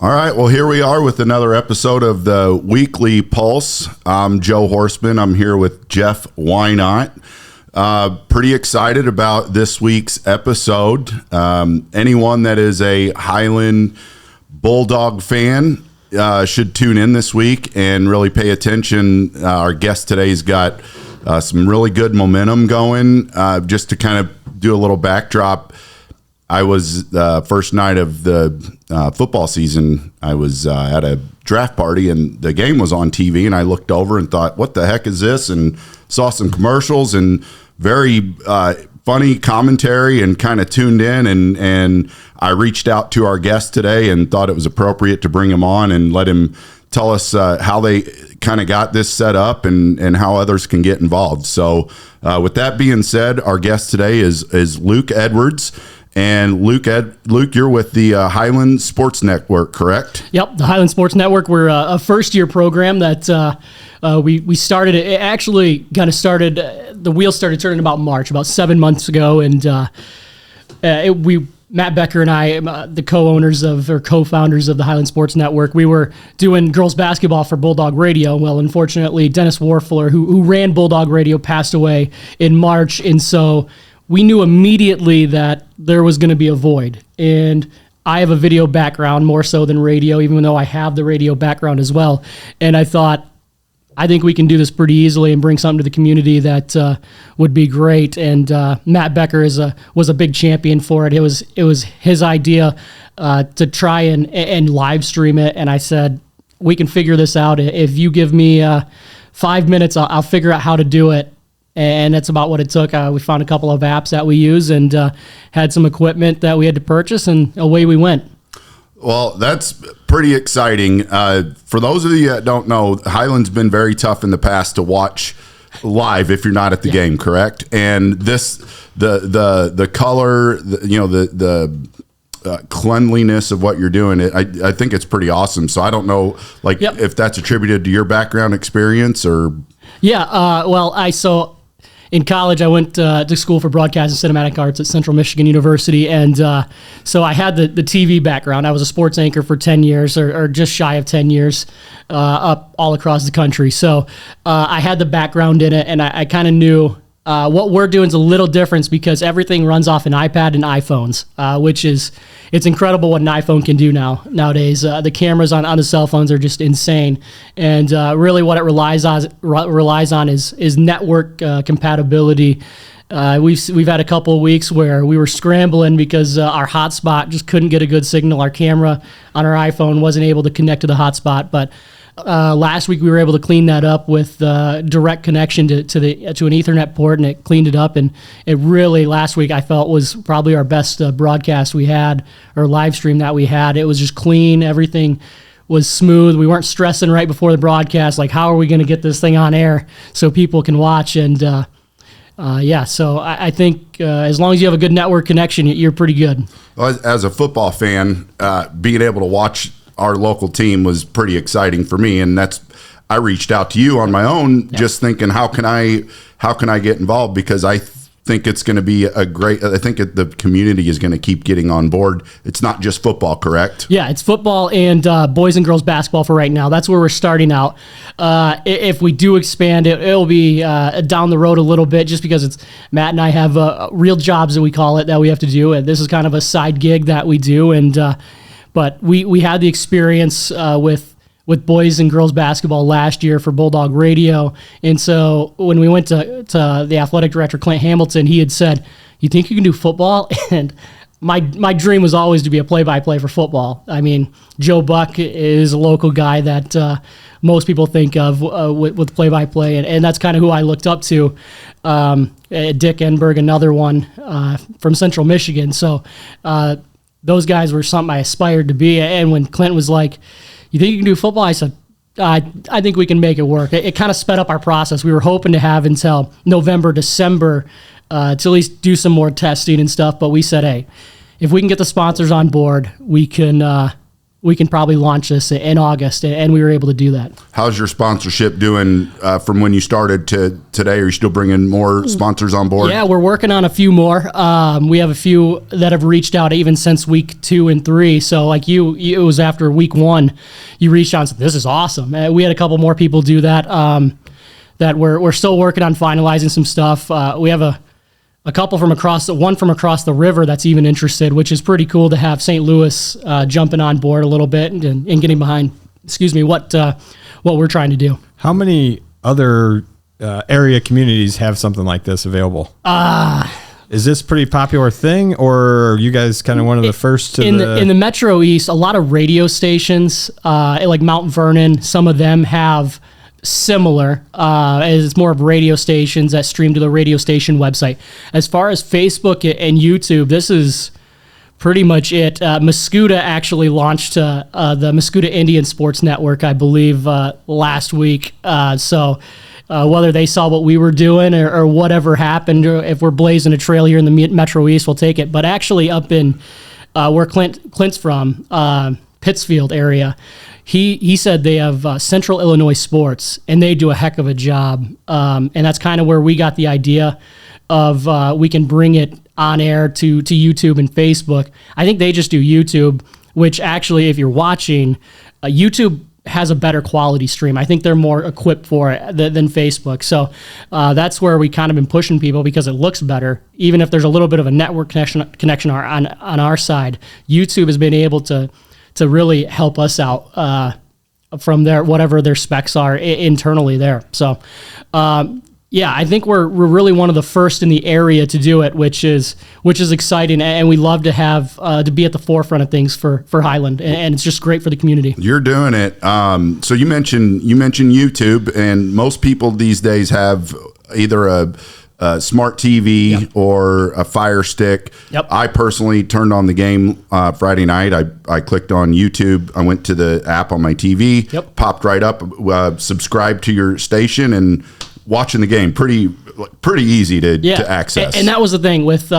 All right, well, here we are with another episode of the Weekly Pulse. I'm Joe Horseman. I'm here with Jeff Wynot. Pretty excited about this week's episode. Anyone that is a Highland Bulldog fan should tune in this week and really pay attention. Our guest today's got some really good momentum going. Just to kind of do a little backdrop, I was first night of the football season. I was at a draft party and the game was on TV, and I looked over and thought, what the heck is this? And saw some commercials and very funny commentary and kind of tuned in. And I reached out to our guest today and thought it was appropriate to bring him on and let him tell us how they kind of got this set up and how others can get involved. So with that being said, our guest today is Luke Edwards. And Luke, you're with the Highland Sports Network, correct? Yep, the Highland Sports Network. We're a first-year program that we started. It actually kind of started. The wheels started turning about March, about 7 months ago, and Matt Becker and I, the co-founders of the Highland Sports Network, we were doing girls basketball for Bulldog Radio. Well, unfortunately, Dennis Warfler, who ran Bulldog Radio, passed away in March, and so we knew immediately that there was going to be a void. And I have a video background more so than radio, even though I have the radio background as well. And I thought, I think we can do this pretty easily and bring something to the community that would be great. And Matt Becker was a big champion for it. It was his idea to try and live stream it. And I said, we can figure this out. If you give me 5 minutes, I'll figure out how to do it. And that's about what it took. We found a couple of apps that we use and had some equipment that we had to purchase, and away we went. Well, that's pretty exciting. For those of you that don't know, Highland's been very tough in the past to watch live if you're not at the game, correct? And this, the color, the cleanliness of what you're doing, I think it's pretty awesome. So I don't know, if that's attributed to your background experience or. Yeah, in college, I went to school for broadcast and cinematic arts at Central Michigan University, and so I had the TV background. I was a sports anchor for 10 years, or just shy of 10 years, up all across the country. So I had the background in it, and I kind of knew what we're doing is a little different because everything runs off an iPad and iPhones, it's incredible what an iPhone can do nowadays. The cameras on the cell phones are just insane, and really what it relies on is network compatibility. We've had a couple of weeks where we were scrambling because our hotspot just couldn't get a good signal. Our camera on our iPhone wasn't able to connect to the hotspot, but last week we were able to clean that up with direct connection to an Ethernet port, and it cleaned it up. And it really, last week I felt was probably our best broadcast we had, or live stream that we had. It was just clean. Everything was smooth. We weren't stressing right before the broadcast, like how are we going to get this thing on air so people can watch. And so I think as long as you have a good network connection, you're pretty good. Well, as a football fan, being able to watch our local team was pretty exciting for me, and I reached out to you on my own, just thinking how can I get involved, because I think it's going to be I think the community is going to keep getting on board. It's not just football, correct? Yeah, it's football and boys and girls basketball for right now. That's where we're starting out. If we do expand it'll be down the road a little bit, just because Matt and I have real jobs that we call it that we have to do, and this is kind of a side gig that we do. And but we had the experience with boys and girls basketball last year for Bulldog Radio. And so when we went to the athletic director, Clint Hamilton, he had said, you think you can do football? And my dream was always to be a play-by-play for football. I mean, Joe Buck is a local guy that most people think of with play-by-play, and that's kind of who I looked up to. Dick Enberg, another one from Central Michigan. So those guys were something I aspired to be. And when Clint was like, you think you can do football? I said, I think we can make it work. It kind of sped up our process. We were hoping to have until November, December to at least do some more testing and stuff. But we said, hey, if we can get the sponsors on board, we can we can probably launch this in August, and we were able to do that. How's your sponsorship doing from when you started to today? Are you still bringing more sponsors on board? Yeah, we're working on a few more. We have a few that have reached out even since week 2 and 3. So like you it was after week 1, you reached out and said, this is awesome. We had a couple more people do that, that we're still working on finalizing some stuff. We have a couple from across the river that's even interested, which is pretty cool to have St. Louis jumping on board a little bit and getting behind, what we're trying to do. How many other area communities have something like this available? Is this a pretty popular thing, or are you guys kind of one of the first to in the Metro East? A lot of radio stations, like Mount Vernon, some of them have similar, as it's more of radio stations that stream to the radio station website. As far as Facebook and YouTube, this is pretty much it. Muscuda actually launched the Muscuda Indian Sports Network, I believe, last week. So whether they saw what we were doing or whatever happened, or if we're blazing a trail here in the Metro East, we'll take it. But actually up in where Clint's from, Pittsfield area, He said they have Central Illinois Sports, and they do a heck of a job. And that's kind of where we got the idea of we can bring it on air to YouTube and Facebook. I think they just do YouTube, which actually, if you're watching, YouTube has a better quality stream. I think they're more equipped for it than Facebook. So that's where we kind of been pushing people because it looks better. Even if there's a little bit of a network connection on our side, YouTube has been able to really help us out from their whatever their specs are internally there. So, yeah, I think we're really one of the first in the area to do it, which is exciting, and we love to have to be at the forefront of things for Highland, and it's just great for the community. You're doing it. So you mentioned YouTube, and most people these days have either a smart TV or a Fire Stick. Yep. I personally turned on the game Friday night. I clicked on YouTube. I went to the app on my TV. Yep. Popped right up. Subscribed to your station and watching the game. Pretty easy to access. And that was the thing with.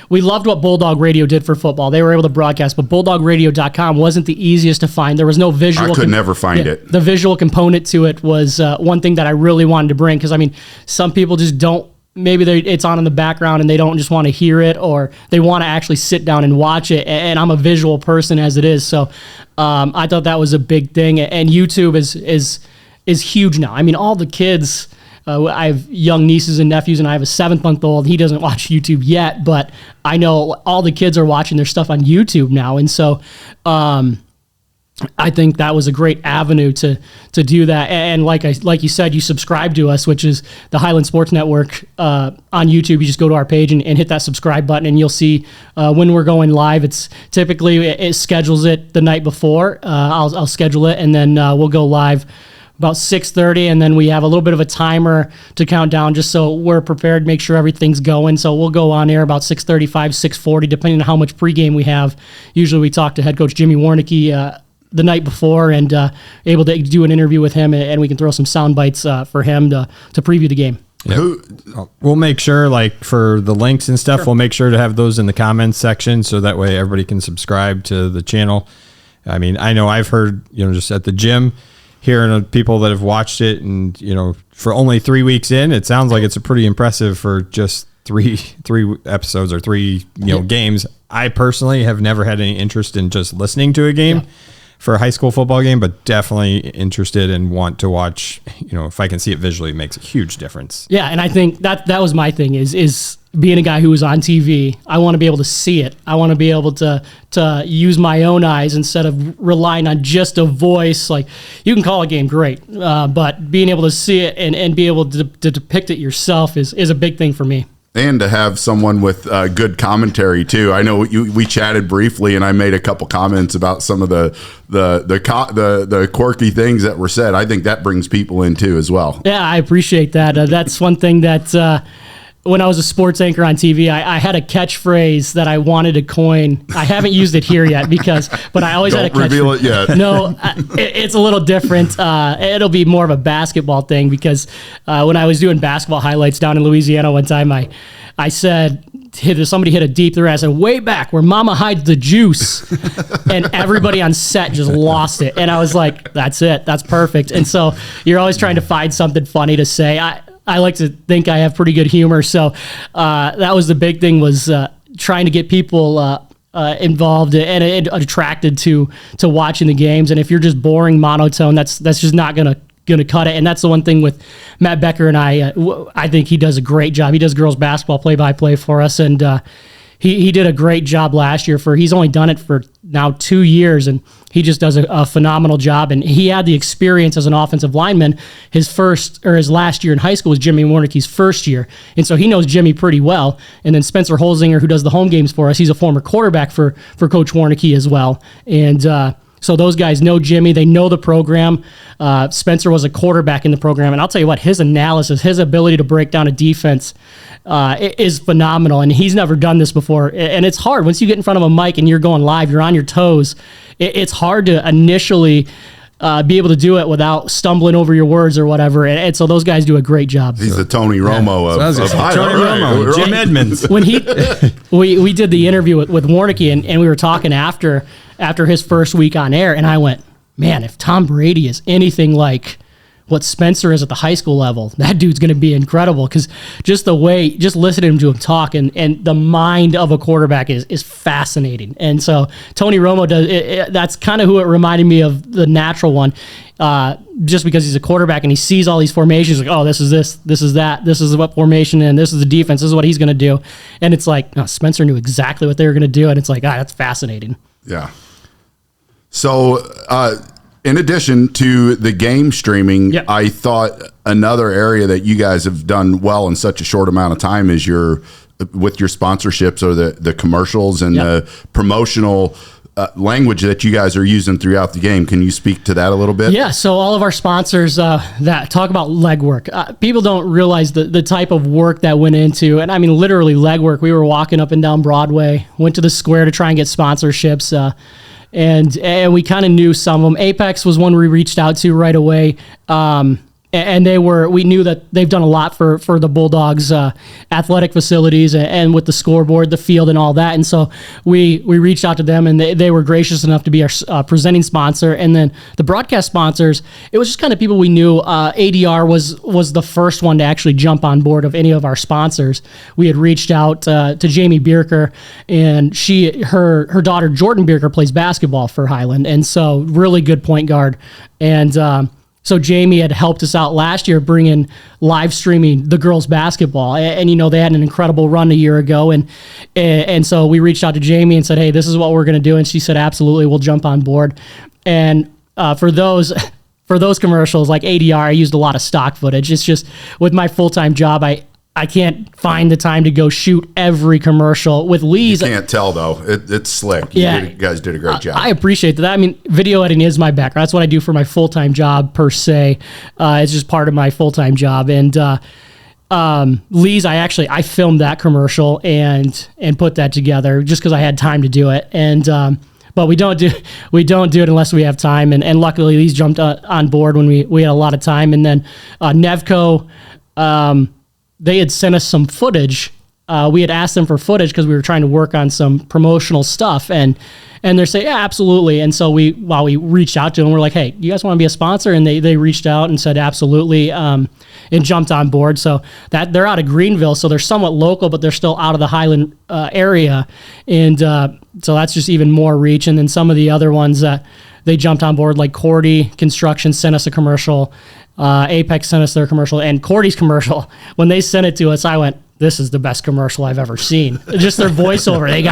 We loved what Bulldog Radio did for football. They were able to broadcast, but BulldogRadio.com wasn't the easiest to find. There was no visual. I could never find it. The visual component to it was one thing that I really wanted to bring, because I mean, some people just don't. Maybe it's on in the background and they don't just want to hear it, or they want to actually sit down and watch it. And I'm a visual person as it is, so I thought that was a big thing. And YouTube is huge now. I mean, all the kids. I have young nieces and nephews, and I have a 7-month-old. He doesn't watch YouTube yet, but I know all the kids are watching their stuff on YouTube now, and so I think that was a great avenue to do that. And like you said, you subscribe to us, which is the Highland Sports Network on YouTube. You just go to our page and hit that subscribe button, and you'll see when we're going live. It's typically it schedules it the night before. I'll schedule it, and then we'll go live about 6:30, and then we have a little bit of a timer to count down just so we're prepared, make sure everything's going. So we'll go on air about 6:35, 6:40, depending on how much pregame we have. Usually we talk to head coach Jimmy Warnicki the night before, and able to do an interview with him, and we can throw some sound bites for him to preview the game. Yep. We'll make sure, like for the links and stuff, we'll make sure to have those in the comments section, so that way everybody can subscribe to the channel. I mean, I know I've heard, just at the gym, hearing people that have watched it, and for only 3 weeks in, it sounds like it's a pretty impressive for just three episodes or three games. I personally have never had any interest in just listening to a game for a high school football game, but definitely interested and want to watch. If I can see it visually, it makes a huge difference. Yeah, and I think that was my thing is being a guy who was on TV. I want to be able to see it. I want to be able to use my own eyes instead of relying on just a voice. Like, you can call a game great, but being able to see it and be able to depict it yourself is a big thing for me. And to have someone with good commentary too. I know we chatted briefly, and I made a couple comments about some of the quirky things that were said. I think that brings people in too as well. Yeah, I appreciate that. That's one thing that when I was a sports anchor on TV, I had a catchphrase that I wanted to coin. I haven't used it here yet but I always had a catchphrase. Don't reveal it yet. No, it's a little different. It'll be more of a basketball thing, because when I was doing basketball highlights down in Louisiana one time, I said somebody hit a deep threat. I said, way back where mama hides the juice. And everybody on set just lost it. And I was like, that's it. That's perfect. And so you're always trying to find something funny to say. I like to think I have pretty good humor. So that was the big thing, was trying to get people involved and attracted to watching the games. And if you're just boring monotone, that's just not going to cut it. And that's the one thing with Matt Becker and I think he does a great job. He does girls basketball play-by-play for us, and he did a great job last year. He's only done it for now 2 years, and he just does a phenomenal job. And he had the experience as an offensive lineman. His last year in high school was Jimmy Warnicki's first year, and so he knows Jimmy pretty well. And then Spencer Holzinger, who does the home games for us, he's a former quarterback for Coach Warnicki as well. And so those guys know Jimmy. They know the program. Spencer was a quarterback in the program. And I'll tell you what, his analysis, his ability to break down a defense is phenomenal. And he's never done this before. And it's hard. Once you get in front of a mic and you're going live, you're on your toes, it's hard to initially be able to do it without stumbling over your words or whatever. And so those guys do a great job. He's the Tony Romo of Tony Romo, Jim Edmonds. When we did the interview with Warnicki, and we were talking after his first week on air, and I went, man, if Tom Brady is anything like what Spencer is at the high school level, that dude's going to be incredible, because just listening to him talk and the mind of a quarterback is fascinating. And so Tony Romo does that's kind of who it reminded me of, the natural one, just because he's a quarterback and he sees all these formations, like, oh, this is that, this is what formation, and this is the defense, this is what he's going to do. And it's like, no, Spencer knew exactly what they were going to do, and it's like, that's fascinating. Yeah. So, in addition to the game streaming, yep, I thought another area that you guys have done well in such a short amount of time is with your sponsorships, or the commercials and yep, the promotional language that you guys are using throughout the game. Can you speak to that a little bit? Yeah, so all of our sponsors that talk about legwork. People don't realize the type of work that went into, and I mean literally legwork. We were walking up and down Broadway, went to the square to try and get sponsorships, and we kind of knew some of them. Apex was one we reached out to right away. And we knew that they've done a lot for the Bulldogs athletic facilities and with the scoreboard, the field, and all that. And so we reached out to them, and they were gracious enough to be our presenting sponsor. And then the broadcast sponsors, it was just kind of people we knew. ADR was the first one to actually jump on board of any of our sponsors. We had reached out to Jamie Bierker, and her daughter Jordan Bierker plays basketball for Highland, and so really good point guard. And so Jamie had helped us out last year bringing live streaming the girls basketball. And they had an incredible run a year ago. And so we reached out to Jamie and said, hey, this is what we're going to do. And she said, absolutely, we'll jump on board. And for those commercials like ADR, I used a lot of stock footage. It's just with my full-time job, I can't find the time to go shoot every commercial. With Lee's, you can't tell though. It's slick. Yeah, you guys did a great job. I appreciate that. I mean, video editing is my background. That's what I do for my full-time job per se. It's just part of my full-time job. And Lee's, I filmed that commercial and put that together just because I had time to do it. And but we don't do it unless we have time. And luckily, Lee's jumped on board when we had a lot of time. And then Nevco. They had sent us some footage. We had asked them for footage because we were trying to work on some promotional stuff, and they're saying, yeah, absolutely. And so while we reached out to them, we're like, hey, you guys want to be a sponsor? And they reached out and said absolutely, and jumped on board. So that they're out of Greenville, so they're somewhat local, but they're still out of the Highland area, and so that's just even more reach. And then some of the other ones that they jumped on board, like Cordy Construction sent us a commercial. Apex sent us their commercial, and Cordy's commercial, when they sent it to us, I went, this is the best commercial I've ever seen. Just their voiceover. They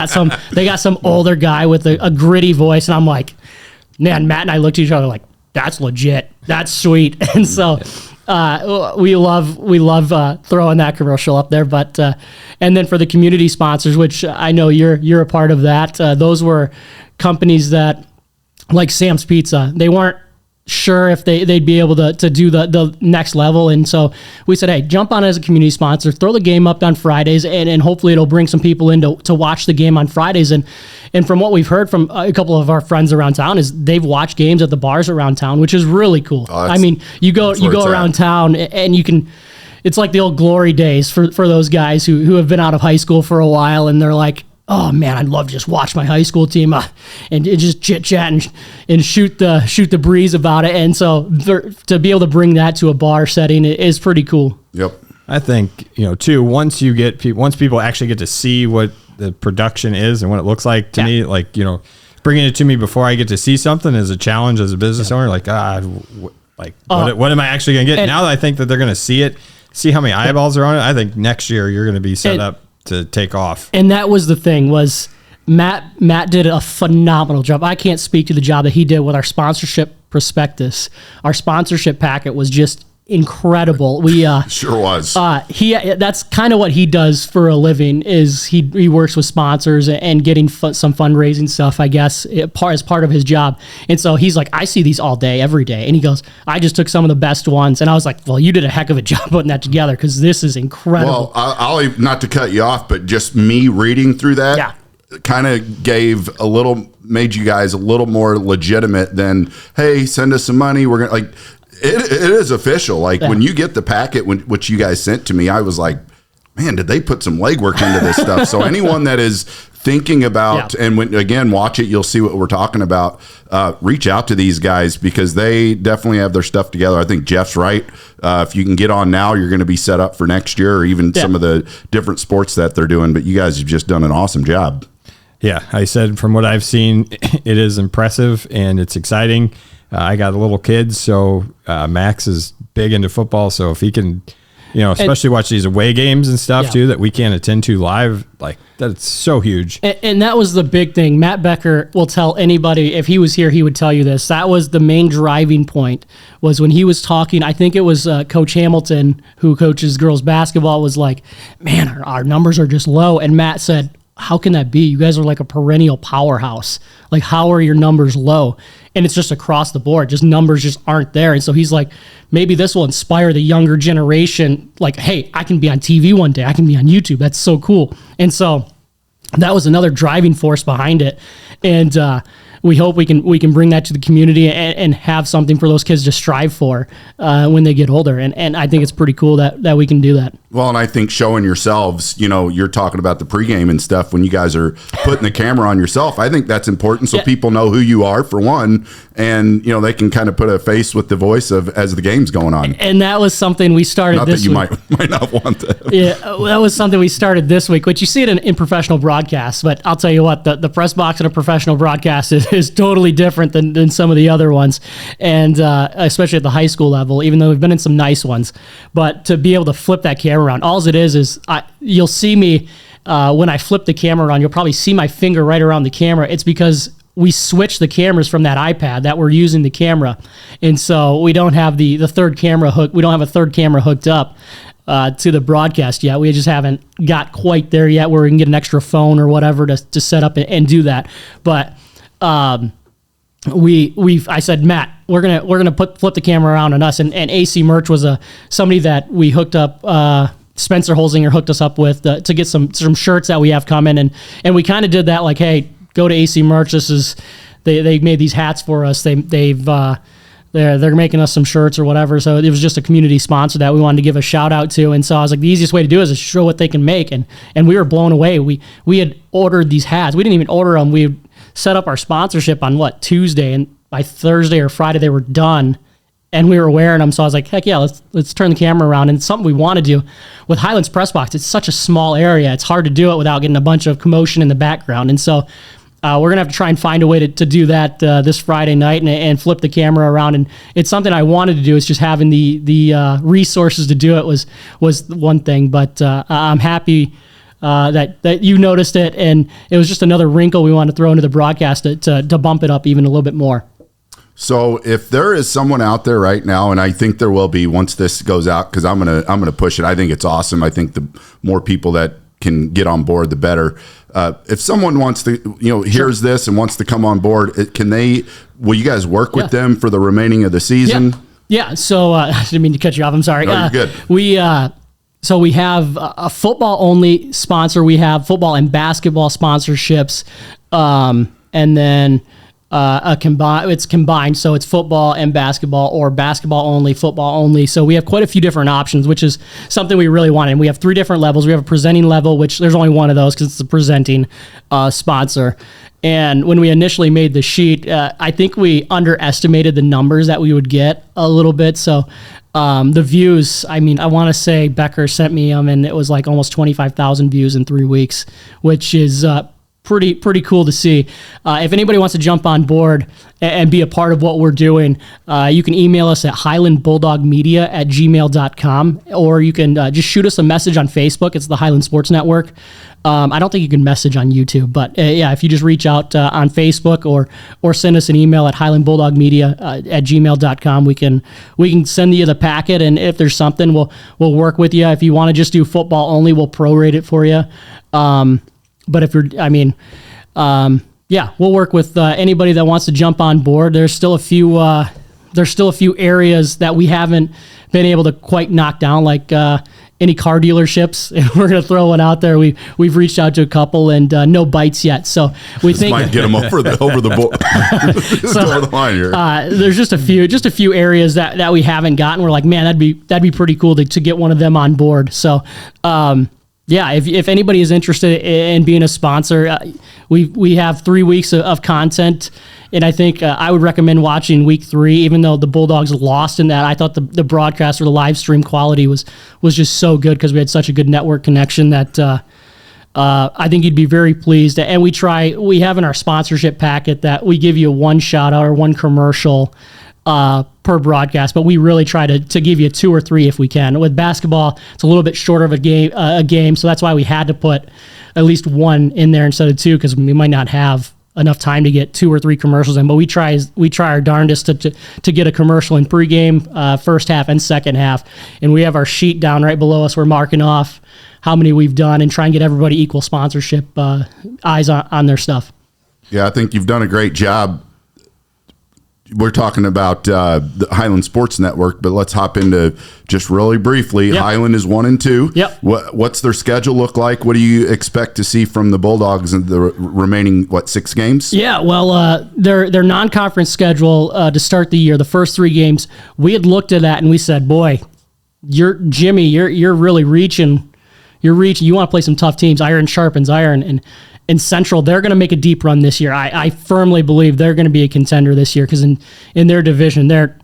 got some older guy with a gritty voice, and I'm like, man, Matt and I looked at each other like, that's legit. That's sweet. And so we love throwing that commercial up there. But and then for the community sponsors, which I know you're a part of that, those were companies that, like Sam's Pizza, they weren't sure if they'd be able to do the next level. And so we said, hey, jump on as a community sponsor, throw the game up on Fridays, and hopefully it'll bring some people in to watch the game on Fridays. And from what we've heard from a couple of our friends around town is they've watched games at the bars around town, which is really cool. I mean, you go around town and you can, it's like the old glory days for those guys who have been out of high school for a while, and they're like, oh man, I'd love to just watch my high school team and just chit chat and shoot the breeze about it. And so to be able to bring that to a bar setting is pretty cool. Yep. I think, too, once people actually get to see what the production is and what it looks like to me, like, bringing it to me before I get to see something is a challenge as a business owner. Like, what am I actually going to get? Now that I think that they're going to see it, see how many eyeballs are on it, I think next year you're going to be set up to take off. And that was the thing, was Matt did a phenomenal job. I can't speak to the job that he did with our sponsorship prospectus. Our sponsorship packet was just incredible. We sure was. That's kind of what he does for a living, is he works with sponsors and getting some fundraising stuff, I guess, as part of his job. And so he's like, I see these all day, every day. And he goes, I just took some of the best ones. And I was like, well, you did a heck of a job putting that together, because this is incredible. Well, I'll not to cut you off, but just me reading through that kind of made you guys a little more legitimate than, hey, send us some money. We're going to It is official. When you get the packet, which you guys sent to me, I was like, man, did they put some legwork into this stuff? So anyone that is thinking about, and when watch it, you'll see what we're talking about. Reach out to these guys, because they definitely have their stuff together. I think Jeff's right. If you can get on now, you're going to be set up for next year, or even some of the different sports that they're doing. But you guys have just done an awesome job. Yeah, I said from what I've seen, it is impressive and it's exciting. I got a little kid, so Max is big into football. So if he can, especially watch these away games and stuff too that we can't attend to live, like that's so huge. And that was the big thing. Matt Becker will tell anybody, if he was here, he would tell you this. That was the main driving point, was when he was talking. I think it was Coach Hamilton, who coaches girls basketball, was like, man, our numbers are just low. And Matt said, how can that be? You guys are like a perennial powerhouse. Like, how are your numbers low? And it's just across the board. Just numbers just aren't there. And so he's like, maybe this will inspire the younger generation. Like, hey, I can be on TV one day. I can be on YouTube. That's so cool. And so that was another driving force behind it. And we hope we can bring that to the community and have something for those kids to strive for when they get older. And I think it's pretty cool that we can do that. Well, and I think showing yourselves, you're talking about the pregame and stuff when you guys are putting the camera on yourself. I think that's important, so people know who you are, for one, and they can kind of put a face with the voice of as the game's going on. And that was something we started this week. Not that you might not want that. Yeah, that was something we started this week, which you see it in professional broadcasts. But I'll tell you what, the press box in a professional broadcast is totally different than some of the other ones, and especially at the high school level, even though we've been in some nice ones. But to be able to flip that camera around, all it is you'll see me when I flip the camera around, you'll probably see my finger right around the camera. It's because we switched the cameras from that iPad that we're using the camera. And so we don't have the third camera hook. We don't have a third camera hooked up to the broadcast yet. We just haven't got quite there yet where we can get an extra phone or whatever to set up and do that. But I said, Matt, we're gonna flip the camera around on us, and AC Merch was somebody that we hooked up. Spencer Holzinger hooked us up with to get some shirts that we have coming, and we kind of did that, like, hey, go to AC Merch. They made these hats for us. They're making us some shirts or whatever. So it was just a community sponsor that we wanted to give a shout out to. And so I was like, the easiest way to do it is to show what they can make, and we were blown away. We had ordered these hats. We didn't even order them. We set up our sponsorship on Tuesday, and by Thursday or Friday they were done. And we were wearing them, so I was like, heck yeah, let's turn the camera around. And it's something we want to do. With Highland's Press Box, it's such a small area. It's hard to do it without getting a bunch of commotion in the background. And so we're going to have to try and find a way to do that this Friday night and flip the camera around. And it's something I wanted to do. It's just having the resources to do it was one thing. But I'm happy that you noticed it. And it was just another wrinkle we wanted to throw into the broadcast to bump it up even a little bit more. So if there is someone out there right now, and I think there will be once this goes out, because I'm gonna push it. I think it's awesome. I think the more people that can get on board, the better. If someone wants to, hears this and wants to come on board, will you guys work with them for the remaining of the season? Yeah. So I didn't mean to cut you off. I'm sorry. No, you're good. So we have a football only sponsor. We have football and basketball sponsorships, and then it's combined, so it's football and basketball, or basketball only, football only. So we have quite a few different options, which is something we really wanted. And we have 3 different levels. We have a presenting level, which there's only one of those because it's a presenting sponsor. And when we initially made the sheet, I think we underestimated the numbers that we would get a little bit. So the views, I mean, I want to say Becker sent me them, and it was like almost 25,000 views in 3 weeks, which is pretty cool to see. If anybody wants to jump on board and be a part of what we're doing, you can email us at highlandbulldogmedia@gmail.com, or you can just shoot us a message on Facebook. It's the Highland Sports Network. I don't think you can message on YouTube, but yeah, if you just reach out on Facebook or send us an email at highlandbulldogmedia@gmail.com, we can send you the packet, and if there's something, we'll work with you. If you want to just do football only, we'll prorate it for you. But if you're, yeah, we'll work with anybody that wants to jump on board. There's still a few areas that we haven't been able to quite knock down, like any car dealerships. We're going to throw one out there. We've reached out to a couple, and no bites yet. So we think might get them over the board. Over the line here. There's just a few areas that we haven't gotten. We're like, man, that'd be pretty cool to get one of them on board. So. Yeah, if anybody is interested in being a sponsor, we have 3 weeks of content, and I think I would recommend watching week 3. Even though the Bulldogs lost in that, I thought the broadcast or the live stream quality was just so good because we had such a good network connection that I think you'd be very pleased. And we have in our sponsorship packet that we give you one shout out or one commercial per broadcast, but we really try to give you 2 or 3 if we can. With basketball, it's a little bit shorter of a game, so that's why we had to put at least 1 in there instead of 2, because we might not have enough time to get 2 or 3 commercials in. But we try our darndest to get a commercial in pregame, first half, and second half. And we have our sheet down right below us. We're marking off how many we've done and try and get everybody equal sponsorship eyes on their stuff. Yeah, I think you've done a great job. We're talking about the Highland Sports Network, but let's hop into just really briefly. Yep. Highland is 1 and 2. Yep. What's their schedule look like? What do you expect to see from the Bulldogs in the remaining 6 games? Yeah, well, their non-conference schedule to start the year, the first 3 games, we had looked at that and we said, boy, you're really reaching. You want to play some tough teams. Iron sharpens iron, and Central, they're going to make a deep run this year. I firmly believe they're going to be a contender this year because in their division, they're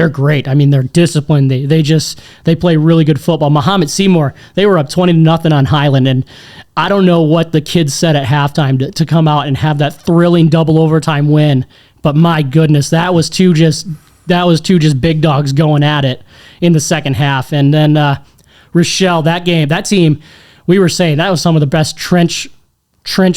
great. I mean, they're disciplined. They play really good football. Mahomet Seymour, they were up 20-0 on Highland, and I don't know what the kids said at halftime to come out and have that thrilling double overtime win. But my goodness, that was two just big dogs going at it in the second half. And then Rochelle, that team, we were saying that was some of the best trench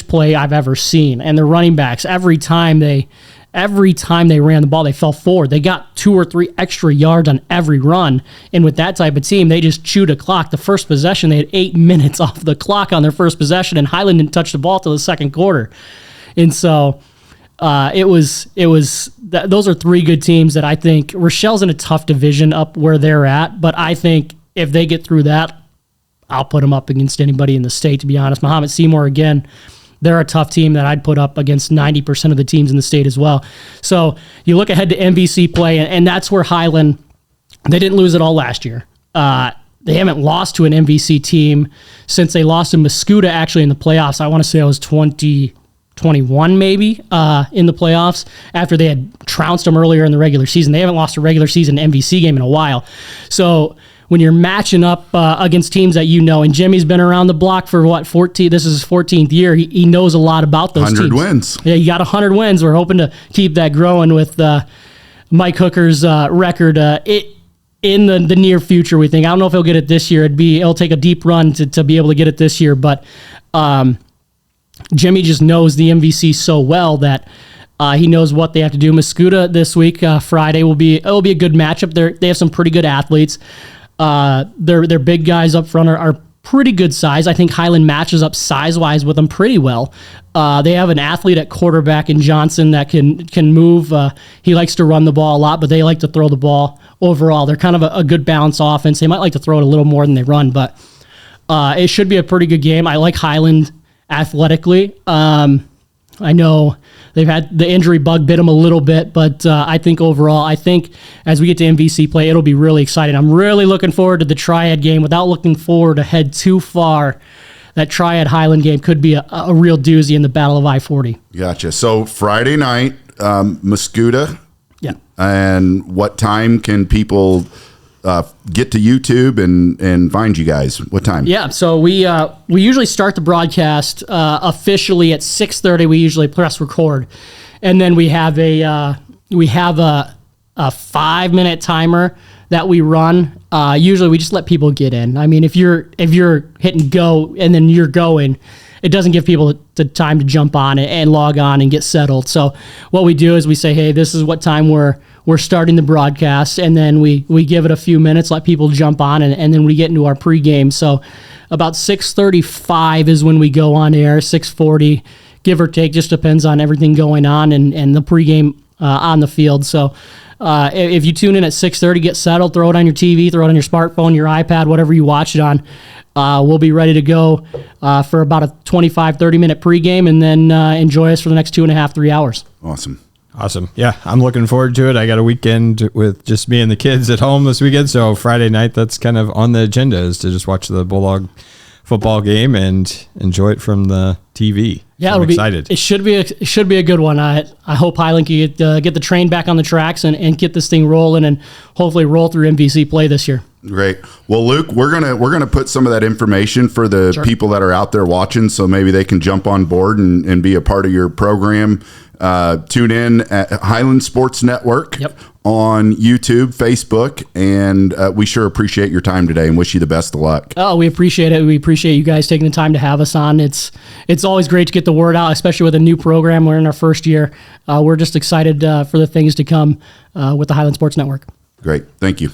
play I've ever seen. And their running backs, every time they ran the ball, they fell forward. They got 2 or 3 extra yards on every run. And with that type of team, they just chewed a clock. The first possession, they had 8 minutes off the clock on their first possession, and Highland didn't touch the ball till the second quarter. And so those are 3 good teams that I think Rochelle's in a tough division up where they're at, but I think if they get through that, I'll put them up against anybody in the state, to be honest. Mahomet Seymour, again, they're a tough team that I'd put up against 90% of the teams in the state as well. So you look ahead to MVC play, and that's where Highland, they didn't lose it all last year. They haven't lost to an MVC team since they lost to Mascoutah actually in the playoffs. I want to say it was 2021 maybe in the playoffs after they had trounced them earlier in the regular season. They haven't lost a regular season MVC game in a while. So when you're matching up against teams that and Jimmy's been around the block for 14, this is his 14th year. He knows a lot about those 100 teams. wins. Yeah, you got 100 wins. We're hoping to keep that growing with Mike Hooker's record in the near future, we think. I don't know if he'll get it this year. It'll take a deep run to be able to get it this year, but Jimmy just knows the MVC so well that he knows what they have to do. Mascoutah this week, Friday, it'll be a good matchup. They have some pretty good athletes. Their big guys up front are pretty good size. I think Highland matches up size-wise with them pretty well. They have an athlete at quarterback in Johnson that can move. He likes to run the ball a lot, but they like to throw the ball overall. They're kind of a good balanced offense. They might like to throw it a little more than they run, but it should be a pretty good game. I like Highland athletically. I know They've had the injury bug bit them a little bit, but I think overall, I think as we get to MVC play, it'll be really exciting. I'm really looking forward to the Triad game. Without looking forward ahead too far, that Triad Highland game could be a real doozy in the Battle of I-40. Gotcha. So Friday night, Muscuda. Yeah. And what time can people get to YouTube and find you guys? What time? Yeah, so we usually start the broadcast officially at 6:30. We usually press record, and then we have a 5-minute timer that we run. Usually, we just let people get in. I mean, if you're hitting go and then you're going, it doesn't give people the time to jump on and log on and get settled. So what we do is we say, hey, this is what time we're starting the broadcast, and then we give it a few minutes, let people jump on, and then we get into our pregame. So about 6:35 is when we go on air, 6:40, give or take, just depends on everything going on and the pregame on the field. So if you tune in at 6:30, get settled, throw it on your TV, throw it on your smartphone, your iPad, whatever you watch it on. We'll be ready to go for about a 25, 30-minute pregame, and then enjoy us for the next 2.5, 3 hours. Awesome. Yeah, I'm looking forward to it. I got a weekend with just me and the kids at home this weekend, so Friday night, that's kind of on the agenda, is to just watch the Bulldog football game and enjoy it from the TV. Yeah, so I'm excited. It should be a good one. I hope Highland can get the train back on the tracks and get this thing rolling, and hopefully roll through MVC play this year. Great. Well, Luke, we're gonna put some of that information for the people that are out there watching, so maybe they can jump on board and be a part of your program. Tune in at Highland Sports Network on YouTube, Facebook, and we sure appreciate your time today and wish you the best of luck. Oh, we appreciate it. We appreciate you guys taking the time to have us on. It's always great to get the word out, especially with a new program. We're in our first year. We're just excited for the things to come with the Highland Sports Network. Great. Thank you.